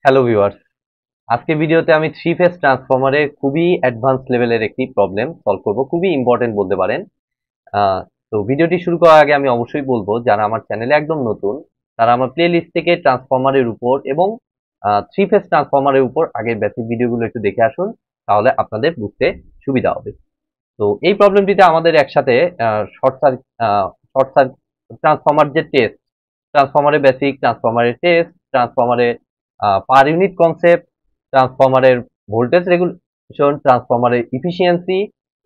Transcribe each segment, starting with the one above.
Hello viewers, আজকের ভিডিওতে আমি থ্রি ফেজ ট্রান্সফরমারের খুবই অ্যাডভান্স লেভেলের একটি প্রবলেম সলভ করব। খুবই ইম্পর্টেন্ট বলতে পারেন। তো ভিডিওটি শুরু করার আগে আমি অবশ্যই বলবো, যারা আমার চ্যানেলে একদম নতুন তারা আমার প্লে লিস্ট থেকে ট্রান্সফরমারের উপর এবং থ্রি ফেজ ট্রান্সফরমারের উপর আগের বেসিক ভিডিওগুলো একটু দেখে আসুন, তাহলে আপনাদের বুঝতে সুবিধা হবে। তো এই প্রবলেমটিতে আমাদের একসাথে শর্ট শর্ট ট্রান্সফরমার যে টেস্ট, ট্রান্সফরমারের বেসিক, ট্রান্সফরমারের টেস্ট, ট্রান্সফরমারের পার ইউনিট কনসেপ্ট, ট্রান্সফরমারের ভোল্টেজ রেগুলেশন, ট্রান্সফরমারের ইফিসিয়েন্সি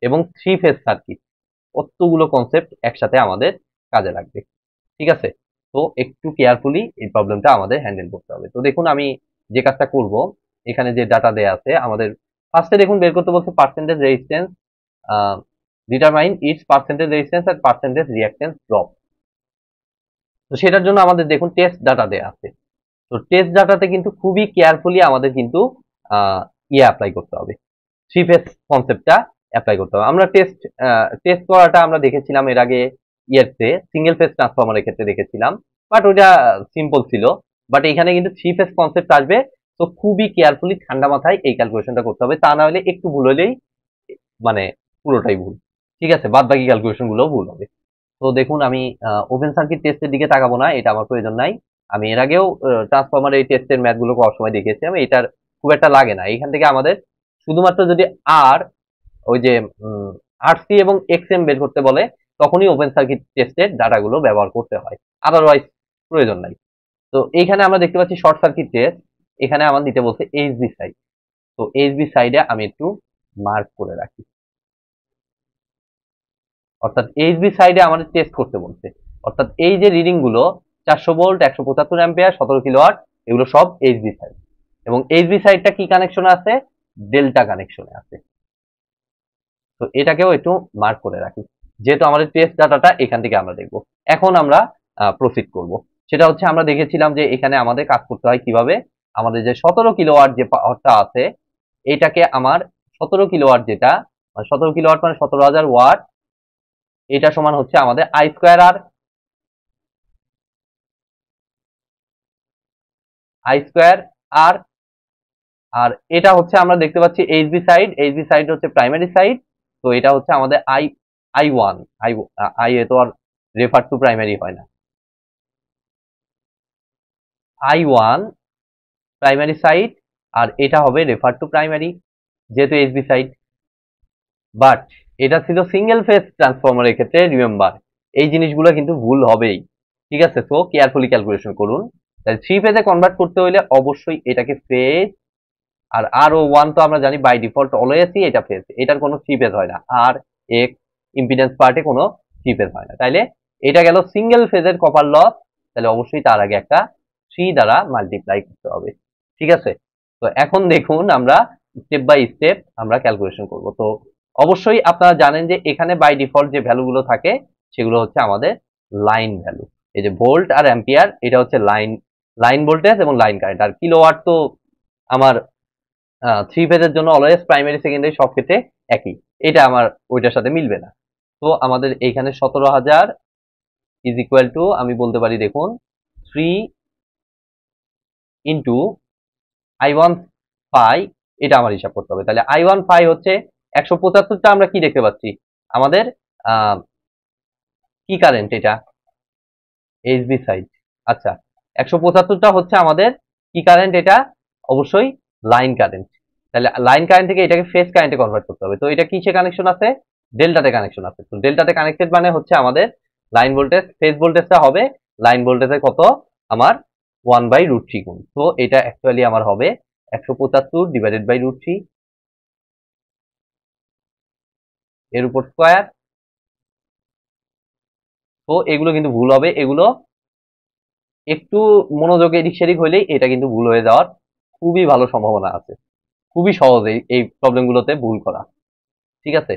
এবং থ্রি ফেজ সার্কিট, কতগুলো কনসেপ্ট একসাথে আমাদের কাজে লাগবে। ঠিক আছে, তো একটু কেয়ারফুলি এই প্রবলেমটা আমাদের হ্যান্ডেল করতে হবে। তো দেখুন, আমি যে কাজটা করব, এখানে যে ডাটা দেয়া আছে আমাদের, ফার্স্টে দেখুন বের করতে বলছে percentage resistance, determine its percentage resistance and percentage reactance drop. তো সেটার জন্য আমাদের দেখুন টেস্ট ডাটা দেয়া আছে। তো টেস্ট ডাটাতে কিন্তু খুবই কেয়ারফুলি আমাদের কিন্তু অ্যাপ্লাই করতে হবে, থ্রি ফেজ কনসেপ্টটা অ্যাপ্লাই করতে হবে। আমরা টেস্ট করাটা আমরা দেখেছিলাম এর আগে, সিঙ্গেল ফেজ ট্রান্সফরমারের ক্ষেত্রে দেখেছিলাম, বাট ওইটা সিম্পল ছিল। বাট এখানে কিন্তু থ্রি ফেজ কনসেপ্ট আসবে, তো খুবই কেয়ারফুলি ঠান্ডা মাথায় এই ক্যালকুলেশনটা করতে হবে, তা না হলে একটু ভুল হলেই মানে পুরোটাই ভুল। ঠিক আছে, বাদ বাকি ক্যালকুলেশন গুলো ভুল হবে। তো দেখুন, আমি ওপেন সার্কিট টেস্টের দিকে তাকাবো না, এটা আমার প্রয়োজন নাই। আমি এর আগেও ট্রান্সফরমার এই টেস্টের ম্যাথ গুলো করার সময় দেখিয়েছি, আমি এটার খুব একটা লাগে না। এখান থেকে আমাদের শুধুমাত্র যদি আর ওই যে আরসি এবং এক্সএম বের করতে বলে, তখনই ওপেন সার্কিট টেস্টের ডাটাগুলো ব্যবহার করতে হয়, আদারওয়াইজ প্রয়োজন নাই। তো এইখানে আমরা দেখতে পাচ্ছি শর্ট সার্কিট টেস্ট, এখানে আমার দিতে বলছে এইচবি সাইড। তো এইচবি সাইডে আমি একটু মার্ক করে রাখি, অর্থাৎ এইচবি সাইডে আমাদের টেস্ট করতে বলছে। অর্থাৎ এই যে রিডিং গুলো 400 ভোল্ট, 175 অ্যাম্পিয়ার, 17 কিলোওয়াট, এগুলো সব এইচবি সাইড। এবং এইচবি সাইডটা কি কানেকশনে আছে? ডেল্টা কানেকশনে আছে। তো এটাকেও একটু মার্ক করে রাখি, যেহেতু আমাদের টেস্ট ডাটাটা এখান থেকে আমরা দেখব। এখন আমরা প্রসিড করব। সেটা হচ্ছে, আমরা দেখেছিলাম যে এখানে আমাদের কাজ করতে হয় কিভাবে। আমাদের যে 17 কিলোওয়াট যে পাওয়ারটা আছে, এটাকে আমার 17 কিলোওয়াট, যেটা 17 কিলোওয়াট মানে 17,000 ওয়াট, এটা সমান হচ্ছে আমাদের I square R, I square R, আর এটা হচ্ছে আমরা দেখতে পাচ্ছি এইচবি সাইড, এইচবি সাইড হচ্ছে প্রাইমারি সাইড। তো এটা হচ্ছে আমাদের I, I one, I, I এ তো আর রেফার টু প্রাইমারি হয় না, আই ওয়ান প্রাইমারি সাইড, আর এটা হবে রেফার টু প্রাইমারি, যেহেতু এইচবি সাইড। বাট এটা ছিল সিঙ্গেল ফেজ ট্রান্সফরমারের ক্ষেত্রে, রিমেম্বার এই জিনিসগুলো কিন্তু ভুল হবেই। ঠিক আছে, তো কেয়ারফুলি ক্যালকুলেশন করুন। তাহলে থ্রি ফেজে কনভার্ট করতে হলে অবশ্যই এটাকে ফেজ, আর আর ও ওয়ান তো আমরা জানি বাই ডিফল্ট অলওয়েজই এটা ফেজ, এটার কোনো থ্রি ফেজ হয় না। আর এক্স ইম্পিডেন্স পার্টে কোনো থ্রি ফেজ হয় না। তাইলে এটা গেল সিঙ্গেল ফেজের কপার লস, তাহলে অবশ্যই তার আগে একটা থ্রি দ্বারা মাল্টিপ্লাই করতে হবে। ঠিক আছে, তো এখন দেখুন আমরা স্টেপ বাই স্টেপ আমরা ক্যালকুলেশন করব। তো অবশ্যই আপনারা জানেন যে এখানে বাই ডিফল্ট যে ভ্যালুগুলো থাকে সেগুলো হচ্ছে আমাদের লাইন ভ্যালু। এই যে ভোল্ট আর অ্যাম্পিয়ার, এটা হচ্ছে লাইন, লাইন ভোল্টেজ এবং লাইন কারেন্ট। আর কিলোওয়াট তো আমার থ্রি ফেজের জন্য অলওয়েজ প্রাইমারি সেকেন্ডারি সব ক্ষেত্রে একই, এটা আমার ওইটার সাথে মিলবে না। তো আমাদের এইখানে 17,000 ইজ ইকুয়াল টু, আমি বলতে পারি দেখুন, 3 ইন্টু আই ওয়ান ফাই, এটা আমার হিসাব করতে হবে। তাহলে আই ওয়ান ফাই হচ্ছে 175টা, আমরা কি দেখতে পাচ্ছি আমাদের কি কারেন্ট, এটা এইচবি সাইড। আচ্ছা, 175টা হচ্ছে আমাদের কি কারেন্ট, এটা অবশ্যই লাইন কারেন্ট। তাহলে লাইন কারেন্ট থেকে এটাকে ফেজ কারেন্টে কনভার্ট করতে হবে। তো এটা কিসে কানেকশন আছে? ডেল্টাতে কানেকশন আছে। তো ডেল্টাতে কানেক্টেড মানে হচ্ছে আমাদের লাইন ভোল্টেজ, ফেজ ভোল্টেজটা হবে লাইন ভোল্টেজের কত, আমার 1/√3 গুণ। তো এটা অ্যাকচুয়ালি আমার হবে 175 ডিভাইডেড বাই √3 এর উপর স্কোয়ার। তো এগুলো কিন্তু ভুল হবে, এগুলো একটু মনোযোগ এদিক সেদিক হইলেই এটা কিন্তু ভুল হয়ে যাওয়ার খুবই ভালো সম্ভাবনা আছে। খুবই সহজ এই প্রবলেম গুলোতে ভুল করা। ঠিক আছে,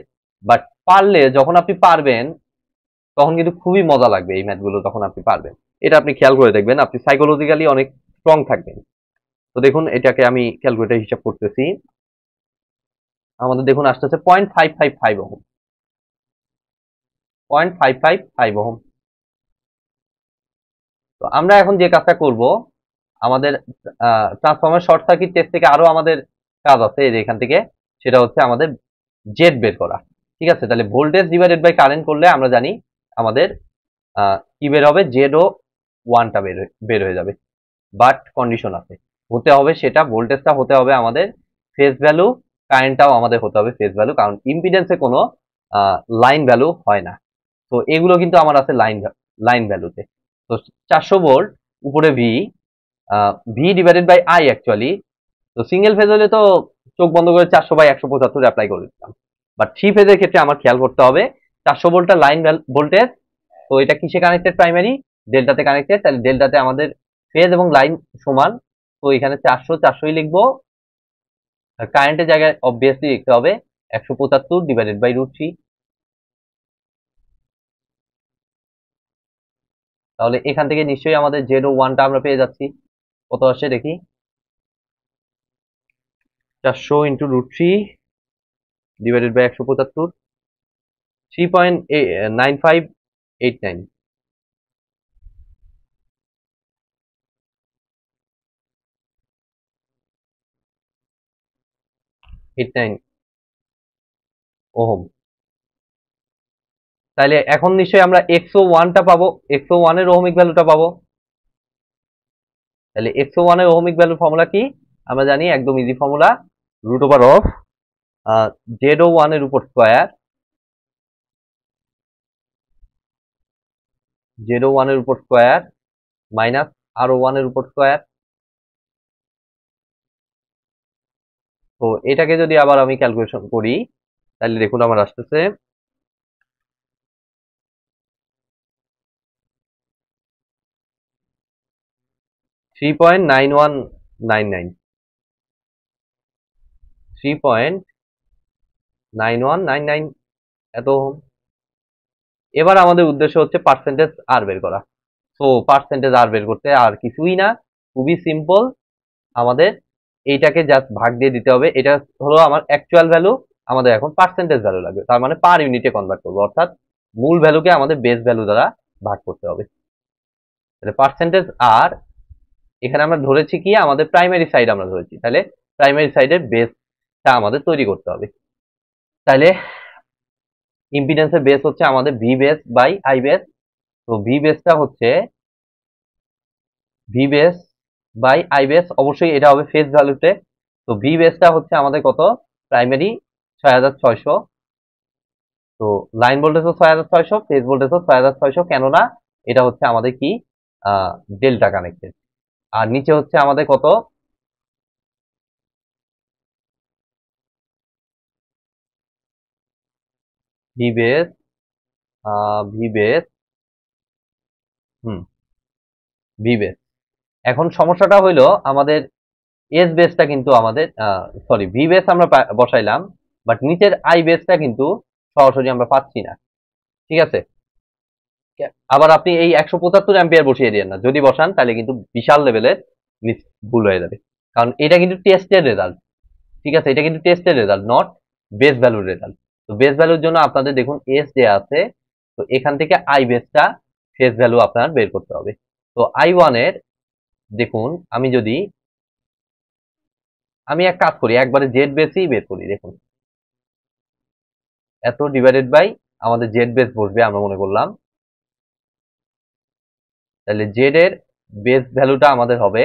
বাট পারলে, যখন আপনি পারবেন তখন কিন্তু খুবই মজা লাগবে এই ম্যাথ গুলো, তখন আপনি পারবেন। এটা আপনি খেয়াল করে দেখবেন, আপনি সাইকোলজিক্যালি অনেক স্ট্রং থাকবেন। তো দেখুন, এটাকে আমি ক্যালকুলেটর হিসাব করতেছি। আমাদের দেখুন আসতেছে 0.555 ওহম, 0.555 ওহম। তো আমরা এখন যে কাজটা করব, আমাদের ট্রান্সফরমার শর্ট সার্কিট টেস্ট থেকে আরো আমাদের কাজ আছে এই যে এখান থেকে, সেটা হচ্ছে আমাদের জেড বের করা। ঠিক আছে, তাহলে ভোল্টেজ ডিভাইডেড বাই কারেন্ট করলে আমরা জানি আমাদের কি বের হবে, জেড ও ওয়ানটা বের হয়ে যাবে। বাট কন্ডিশন আছে, হতে হবে সেটা, ভোল্টেজটা হতে হবে আমাদের ফেজ ভ্যালু, কারেন্টটাও আমাদের হতে হবে ফেজ ভ্যালু, কারণ ইম্পিডেন্সে কোনো লাইন ভ্যালু হয় না। তো এগুলো কিন্তু আমার আছে লাইন ভ্যালুতে। তো 400 ভোল্ট উপরে V, V divided by I actually. তো সিঙ্গেল ফেজ হলে তো চোখ বন্ধ করে 400/175 অ্যাপ্লাই করে দিতাম, বাট থ্রি ফেজের ক্ষেত্রে আমার খেয়াল করতে হবে 400 ভোল্টটা লাইন ভোল্টেজ। তো এটা কিসে কানেক্টেড, প্রাইমারি ডেল্টাতে কানেক্টেড, তাহলে ডেল্টাতে আমাদের ফেজ এবং লাইন সমান। তো এখানে 400 লিখবো, আর কারেন্টের জায়গায় অবভিয়াসলি লিখতে হবে 175 ডিভাইডেড বাই √3। তাহলে এখান থেকে নিশ্চয়ই আমাদের জেড ও ওয়ানটা আমরা পেয়ে যাচ্ছি। কত আসে দেখি, 400 ইন্টু √3 ডিভাইডেড বাই 175, 3.9589। ওহম। তাহলে এখন নিশ্চয়ই আমরা এক্সও ওয়ানটা পাবো, এক্সও ওয়ানের ওহমিক ভ্যালুটা পাবো। তাহলে এক্সও ওয়ানের ওহমিক ভ্যালু ফর্মুলা কি আমরা জানি, একদম ইজি ফর্মুলা, √অফ জেড ও ওয়ানের উপর স্কোয়ার, জেড ও ওয়ানের উপর স্কোয়ার মাইনাস আর ও ওয়ানের উপর স্কোয়ার। তো এটাকে যদি আবার আমি ক্যালকুলেশন করি, তাহলে দেখুন আমার আসতেছে 3.9199, 3.9199 এত ওহম। এবার আমাদের উদ্দেশ্য হচ্ছে পার্সেন্টেজ আর বের করা। তো পার্সেন্টেজ আর বের করতে আর কিছুই না, খুবই সিম্পল। আমাদের এইটাকে জাস্ট ভাগ দিয়ে দিতে হবে, এটা হলো আমার অ্যাকচুয়াল ভ্যালু, আমাদের এখন পার্সেন্টেজ ভ্যালু লাগবে, তার মানে পার ইউনিটে কনভার্ট করবো, অর্থাৎ মূল ভ্যালুকে আমাদের বেস ভ্যালু দ্বারা ভাগ করতে হবে। তাহলে পার্সেন্টেজ আর, এখানে আমরা ধরেছি কি আমাদের প্রাইমারি সাইড আমরা ধরেছি, তাহলে প্রাইমারি সাইডের বেসটা আমাদের তৈরি করতে হবে। তাহলে ইম্পিডেন্সের বেস হচ্ছে আমাদের V base by I base. তো ভি বেসটা হচ্ছে V base by I base, অবশ্যই এটা হবে ফেজ ভ্যালুতে। তো ভি বেসটা হচ্ছে আমাদের কত, প্রাইমারি 6600। তো লাইন ভোল্টেজও 6600, ফেজ ভোল্টেজও 6600, কেননা এটা হচ্ছে আমাদের কি ডেল্টা কানেক্টেড। আর নিচে হচ্ছে আমাদের কত, V base, V base, V base. এখন সমস্যাটা হইলো আমাদের এস বেসটা কিন্তু আমাদের, সরি, ভি বেস আমরা বসাইলাম, বাট নিচের আই বেসটা কিন্তু সরাসরি আমরা পাচ্ছি না। ঠিক আছে, আবার আপনি এই 175 অ্যাম্পিয়ার বসিয়ে দিয়েন না, যদি বসান তাহলে কিন্তু বিশাল লেভেলের ভুল হয়ে যাবে, কারণ এটা কিন্তু টেস্টের রেজাল্ট। ঠিক আছে, এটা কিন্তু টেস্টের রেজাল্ট, নট বেস ভ্যালুর রেজাল্ট। তো বেস ভ্যালুর জন্য আপনাদের দেখুন এস যে আছে, তো এখান থেকে আই বেসটা ফেস ভ্যালু আপনার বের করতে হবে। তো আই ওয়ানের দেখুন, আমি এক কাজ করি, একবারে জেড বেসই বের করি। দেখুন এত ডিভাইডেড বাই আমাদের জেড বেস বসবে আমরা মনে করলাম, তাহলে জেড এর বেস ভ্যালুটা আমাদের হবে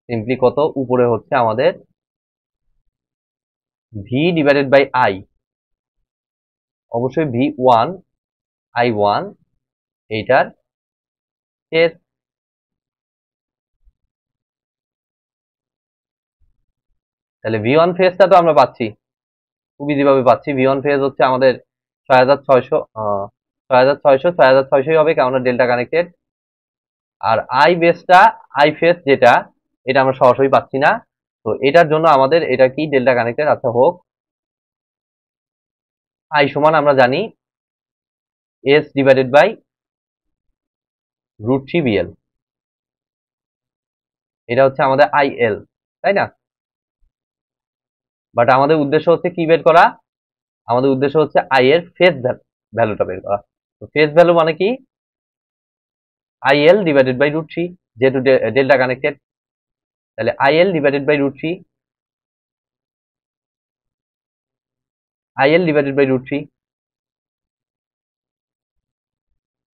সিম্পলি কত, উপরে হচ্ছে আমাদের ভি ডিভাইডেড বাই আই, অবশ্যই ভি ওয়ান আই ওয়ান, এইটার ফেজ। তাহলে ভি ওয়ান ফেজটা তো আমরা পাচ্ছি, খুব ইজি ভাবে পাচ্ছি। ভি ওয়ান ফেজ হচ্ছে আমাদের 6600, 6600 হবে, কেননা ডেল্টা কানেক্টেড। আর আই বেসটা, আই ফেজ যেটা, এটা আমরা সরাসরি পাচ্ছি না। তো এটার জন্য আমাদের এটা কি ডেল্টা কানেক্টেড, আচ্ছা হোক। আই সমান আমরা জানি এস ডিভাইডেড বাই √3 বিএল, এটা হচ্ছে আমাদের আই এল, তাই না? বাট আমাদের উদ্দেশ্য হচ্ছে কি বের করা, আমাদের উদ্দেশ্য হচ্ছে আই এর ফেজ ভ্যালুটা বের করা। তো ফেজ ভ্যালু মানে কি, আইএল ডিভাইডেড বাই √3, যেহেতু ডেল্টা কানেক্টেড, তাহলে IL divided by √3, IL divided by √3।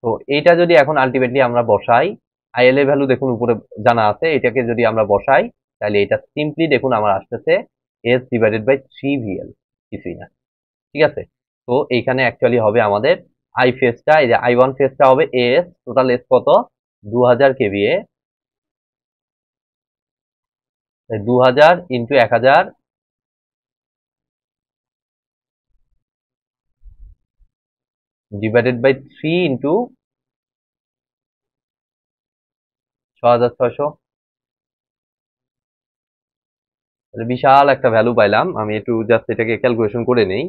তো এইটা যদি এখন আলটিমেটলি আমরা বসাই, আইএল এর ভ্যালু দেখুন উপরে জানা আছে, এটাকে যদি আমরা বসাই তাহলে এটা সিম্পলি দেখুন আমার আসতেছে এস ডিভাইডেড বাই 3VL, কিছুই না। ঠিক আছে, তো এইখানে অ্যাকচুয়ালি হবে আমাদের আই ফেজটা, এই যে I1 ফেজটা হবে এস, টোটাল এস কত 2000 KVA, 2000 into 1000 divided by 3 into 6600, বিশাল একটা ভ্যালু পাইলাম। আমি একটু জাস্ট এটাকে ক্যালকুলেশন করে নেই।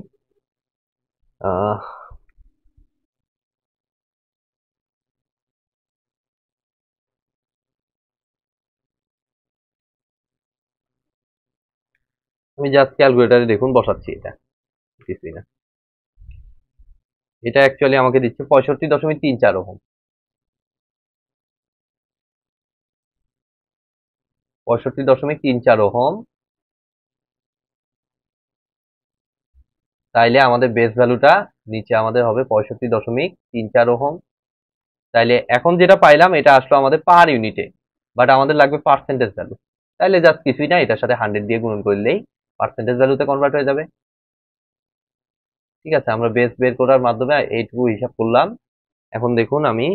আমি জাস্ট ক্যালকুলেটারে দেখুন বসাচ্ছি, এটা কিছুই না। এটা অ্যাকচুয়ালি আমাকে দিচ্ছে 65.34 ওহম, 65.34 ওহম। তাইলে আমাদের বেস ভ্যালুটা নিচে আমাদের হবে 65.34 ওহম। তাইলে এখন যেটা পাইলাম এটা আসলো আমাদের পার ইউনিটে, বাট আমাদের লাগবে পার্সেন্টেজ ভ্যালু। তাইলে জাস্ট কিছুই না, এটার সাথে 100 দিয়ে গুণন করলেই পার্সেন্টেজ ভ্যালুতে কনভার্ট হয়ে যাবে। ঠিক আছে, আমরা বেস বের করার মাধ্যমে এইটুকু হিসাব করলাম। এখন দেখুন আমি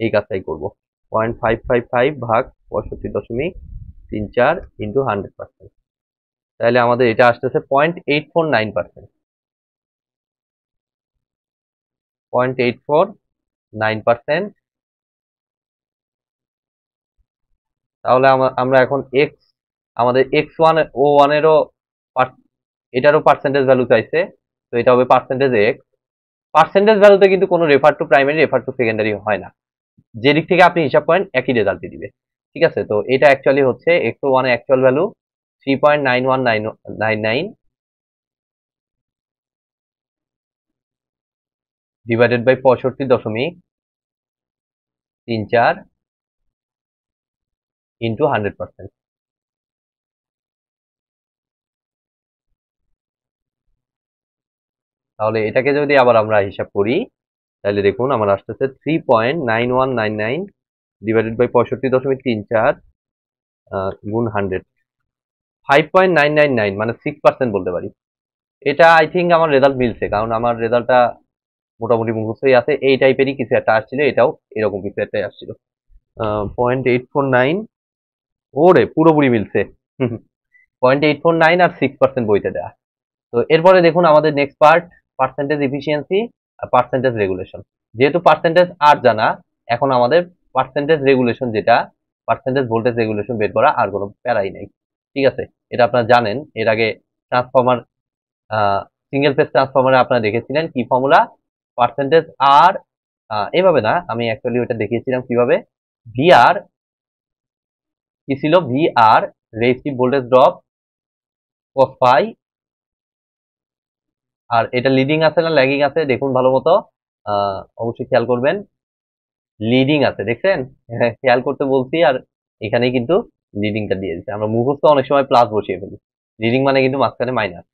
এই কাজটাই করব, 0.555 ভাগ 65.34 ইন্টু 100%। তাহলে আমাদের এটা আসতেছে 0.849%, 0.849%। তাহলে আমরা এখন এক্স, আমাদের X1 O1 এরও এটারও পার্সেন্টেজ ভ্যালু চাইছে, তো এটা হবে পার্সেন্টেজ এক্স। পার্সেন্টেজ ভ্যালুতে কিন্তু কোনো refer to primary refer to secondary হয় না, যে দিক থেকে আপনি হিসাব করেন একই রেজাল্টই দিবে। ঠিক আছে, তো এটা অ্যাকচুয়ালি হচ্ছে X1 এর actual value 3.9199 divided by 65.34 into 100%। তাহলে এটাকে যদি আবার আমরা হিসাব করি তাহলে দেখুন আমার আসতেছে 3.9199 ডিভাইডেড বাই 65.34 গুণ 100, 5.999 মানে 6% বলতে পারি। এটা আই থিঙ্ক আমার রেজাল্ট মিলছে, কারণ আমার রেজাল্টটা মোটামুটি মুখস্থই আছে, এই টাইপেরই কিছু একটা আসছিল, এটাও এরকম কিছু একটাই আসছিল। 0.849, ওরে পুরোপুরি মিলছে। 0.849 আর 6% বইতে দেয়া। তো এরপরে দেখুন আমাদের নেক্সট পার্ট, পার্সেন্টেজ ইফিসিয়েন্সি আর পার্সেন্টেজ রেগুলেশন। যেহেতু পার্সেন্টেজ আর জানা, এখন আমাদের পার্সেন্টেজ রেগুলেশন, যেটা পার্সেন্টেজ ভোল্টেজ রেগুলেশন বের করা আর কোনো প্যারাই নেই। ঠিক আছে, এটা আপনারা জানেন, এর আগে ট্রান্সফরমার, সিঙ্গেল ফেজ ট্রান্সফরমারে আপনারা দেখেছিলেন কি ফর্মুলা, পার্সেন্টেজ আর, এভাবে না, আমি অ্যাকচুয়ালি ওটা দেখিয়েছিলাম কিভাবে, ভিআর কি ছিল, VR resistive voltage drop cos phi, আর এটা লিডিং আছে না ল্যাগিং আছে দেখুন ভালো মতো, অবশ্যই খেয়াল করবেন, লিডিং আছে দেখছেন, খেয়াল করতে বলছি, আর এখানেই কিন্তু লিডিংটা দিয়ে দিচ্ছে। আমরা মুখস্থ অনেক সময় প্লাস বসিয়ে ফেলি, লিডিং মানে কিন্তু মাঝখানে মাইনাস,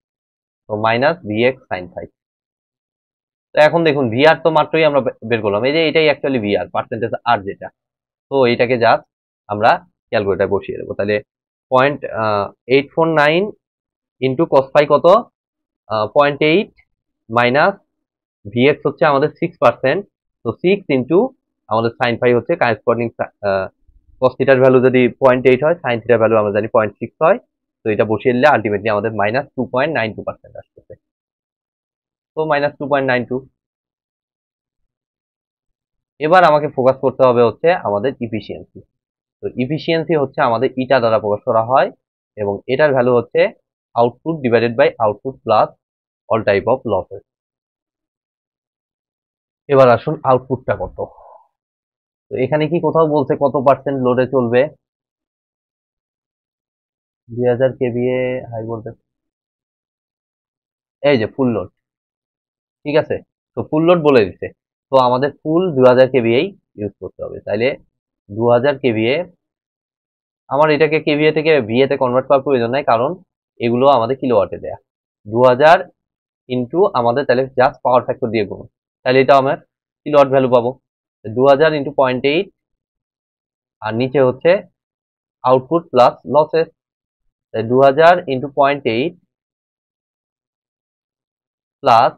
তো মাইনাস ভিএক্স সাইন ফাই। তো এখন দেখুন ভিআর তো মাত্রই আমরা বের করলাম, এই যে এটাই অ্যাকচুয়ালি ভিআর পার্সেন্টেজ আর যেটা, তো এটাকে জাস্ট আমরা ক্যালকুলেটার বসিয়ে দেবো। তাহলে 0.849 ইন্টু কস ফাই কত, 0.8 মাইনাস ভিএক্স হচ্ছে আমাদের 6%, তো 6 ইন্টু আমাদের সাইন ফাই হচ্ছে কারেসপন্ডিং, কস থিটার ভ্যালু যদি 0.8 হয়, সাইন থিটার ভ্যালু আমরা জানি 0.6 হয়, তো এটা বসিয়ে দিলে আলটিমেটলি আমাদের -2.92% আসতেছে, তো -2.92। এবার আমাকে ফোকাস করতে হবে হচ্ছে আমাদের ইফিসিয়েন্সি। তো ইফিসিয়েন্সি হচ্ছে আমাদের ইটা দ্বারা প্রকাশ করা হয়, এবং এটার ভ্যালু হচ্ছে output divided by output plus all type of losses. এবার আসুন আউটপুটটা কত, তো এখানে কি কোথাও বলছে কত পার্সেন্ট লোডে চলবে, 2000 কেভিএ হাই ভোল্টেজ, এই যে ফুল লোড। ঠিক আছে, তো ফুল লোড বলে দিচ্ছে, তো আমাদের ফুল 2000 কেভিএই ইউজ করতে হবে। তাইলে 2000 কেভিএ, আমার এটাকে কেভিএ থেকে ভিএ তে কনভার্ট করার প্রয়োজন নাই, কারণ এগুলো আমাদের কিলোওয়াটে দেয়া। 2000 ইন্টু আমাদের তাহলে জাস্ট পাওয়ার ফ্যাক্টর দিয়ে গুণ, তাহলে এটা আমার কিলোওয়াট ভ্যালু পাবো। 2000 ইন্টু 0.8, আর নিচে হচ্ছে output plus losses. 2000 into 0.8 plus,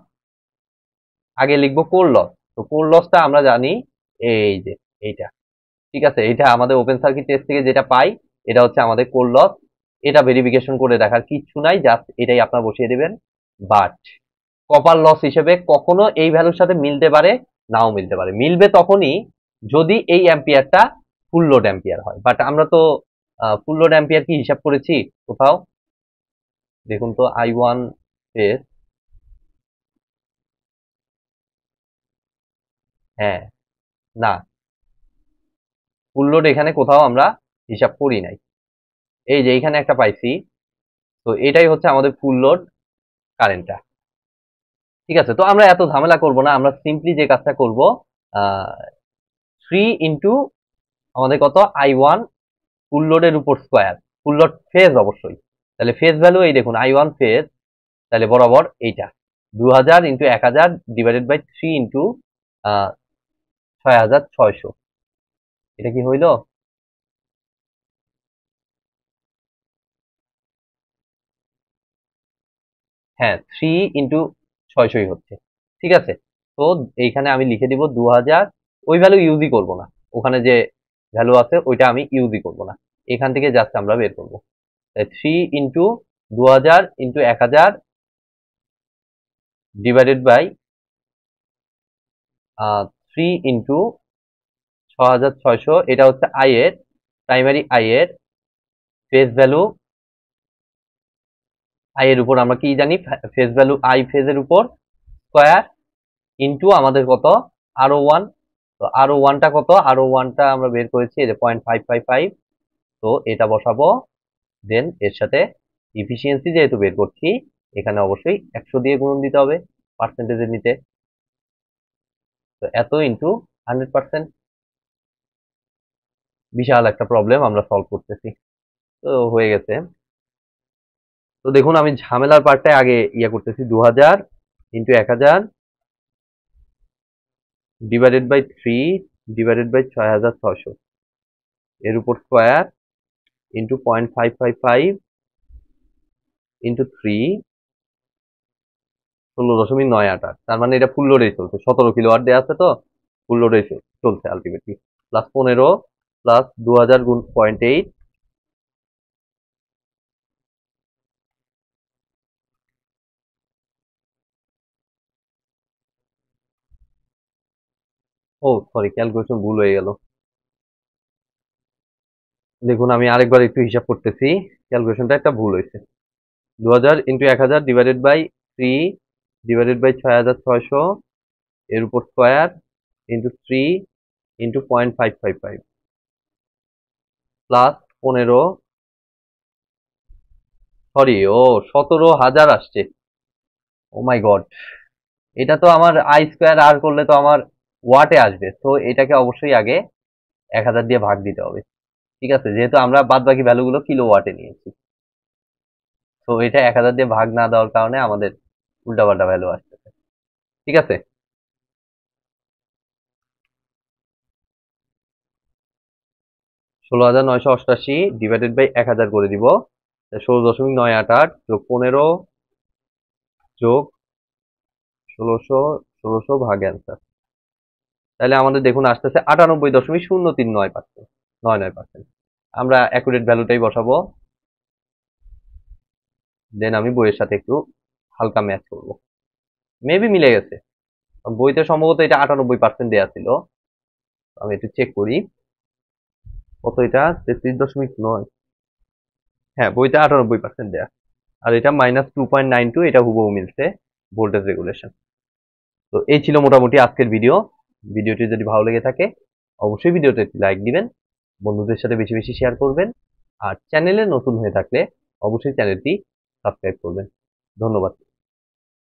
আগে লিখবো কোর লস। তো কোর লসটা আমরা জানি এই যে এইটা, ঠিক আছে, এটা আমাদের ওপেন সার্কিট টেস্ট থেকে যেটা পাই, এটা হচ্ছে আমাদের কোর লস। এটা ভেরিফিকেশন করে দেখার কিচ্ছু নাই, জাস্ট এটাই আপনারা বসিয়ে দেবেন। বাট কপার লস হিসেবে কখনো এই ভ্যালুর সাথে মিলতে পারে, নাও মিলতে পারে। মিলবে তখনই যদি এই অ্যাম্পিয়ারটা ফুল লোড অ্যাম্পিয়ার হয়। বাট আমরা তো ফুল লোড অ্যাম্পিয়ার কি হিসাব করেছি কোথাও? দেখুন তো, I1 ফেজ, হ্যাঁ, না, ফুল লোড এখানে কোথাও আমরা হিসাব করি নাই। এই যে এখানে একটা পাইছি, তো এটাই হচ্ছে আমাদের ফুল লোড কারেন্টটা। ঠিক আছে, তো আমরা এত ঝামেলা করব না, আমরা সিম্পলি যে কাজটা করব, 3 ইন্টু আমাদের কত, I1 ফুল লোডের উপর স্কোয়ার, ফুল লোড ফেজ অবশ্যই। তাহলে ফেজ ভ্যালু এই দেখুন, I1 ফেজ, তাহলে বরাবর এইটা 2000 ইন্টু 1000 ডিভাইডেড বাই 3 ইন্টু 6600। এটা কি হইল? হ্যাঁ, 3 ইন্টু 600 হচ্ছে। ঠিক আছে, তো এইখানে আমি লিখে দিব 2000, ওই ভ্যালু ইউজই করব না, ওখানে যে ভ্যালু আছে ওইটা আমি ইউজই করব না, এখান থেকে জাস্ট আমরা বের করব। 3 into 2000 into 1000 divided by 3 into 6600, এটা হচ্ছে আই এর, প্রাইমারি আই এর ফেজ ভ্যালু। আই এর উপর আমরা কি জানি, ফেজ ভ্যালু আই ফেজের উপর স্কোয়ার ইন্টু আমাদের কত, আরো ওয়ান। তো আরো ওয়ানটা কত, আরো ওয়ানটা আমরা বের করেছি এই যে 0.555। তো এটা বসাবো, দেন এর সাথে ইফিসিয়েন্সি যেহেতু বের করছি, এখানে অবশ্যই 100 দিয়ে গুণন দিতে হবে পার্সেন্টেজের নিতে। তো এত ইন্টু 100%, বিশাল একটা প্রবলেম আমরা সলভ করতেছি। তো হয়ে গেছে। তো দেখুন, আমি ঝামেলার পার্টটাই আগে করতেছি। 2000 into 1000 divided by 3 divided by 6600 এর উপর স্কোয়ার ইন্টু 0.555 ইন্টু 3, 16.988। তার মানে এটা ফুল লোডেই চলছে, 17 কিলোওয়াট দেওয়া আছে, তো ফুল লোডেই চলছে আলটিমেটলি। প্লাস 15 প্লাস 2000 গুণ 0.8, ও সরি, ক্যালকুলেশন ভুল হয়ে গেল। দেখুন, আমি আরেকবার একটু হিসাব করতেছি, ক্যালকুলেশনটা একটা ভুল হয়েছে। 2000 into 1000 divided by 3 divided by 6600 এর উপর square into 3 into 0.555 plus 15, sorry, ও 17,000 আসছে। ও মাই গড, এটা তো আমার আই স্কোয়ার আর করলে তো আমার ওয়াটে আসবে, তো এটাকে অবশ্যই আগে 1000 দিয়ে ভাগ দিতে হবে। ঠিক আছে, যেহেতু আমরা বাদ বাকি ভ্যালুগুলো কিলো ওয়াটে নিয়েছি, তো এটা 1000 দিয়ে ভাগ না দেওয়ার কারণে আমাদের উল্টাপাল্টা ভ্যালু আসতেছে। ঠিক আছে, 16,988 ডিভাইডেড বাই 1000 করে দিব, 16.988 যোগ 15 যোগ 1600, 1600 ভাগ অ্যান্সার। তাহলে আমাদের দেখুন আসতেছে 98.039%, 99%। আমরা অ্যাকুরেট ভ্যালুটাই বসাবো, দেন আমি বইয়ের সাথে একটু হালকা ম্যাচ করব। মেবি মিলে গেছে, বইতে সম্ভবত এটা 98% দেওয়া ছিল। আমি একটু চেক করি, কত এটা, 33.9। হ্যাঁ, বইতে 98% দেয়া, আর এটা -2.92, এটা হুবহু মিলছে ভোল্টেজ রেগুলেশন। তো এই ছিল মোটামুটি আজকের ভিডিও। ভিডিওটি যদি ভালো লেগে থাকে অবশ্যই ভিডিওতে একটি লাইক দিবেন, বন্ধুদের সাথে বেশি বেশি শেয়ার করবেন, আর চ্যানেলে নতুন হয়ে থাকলে অবশ্যই চ্যানেলটি সাবস্ক্রাইব করবেন। ধন্যবাদ।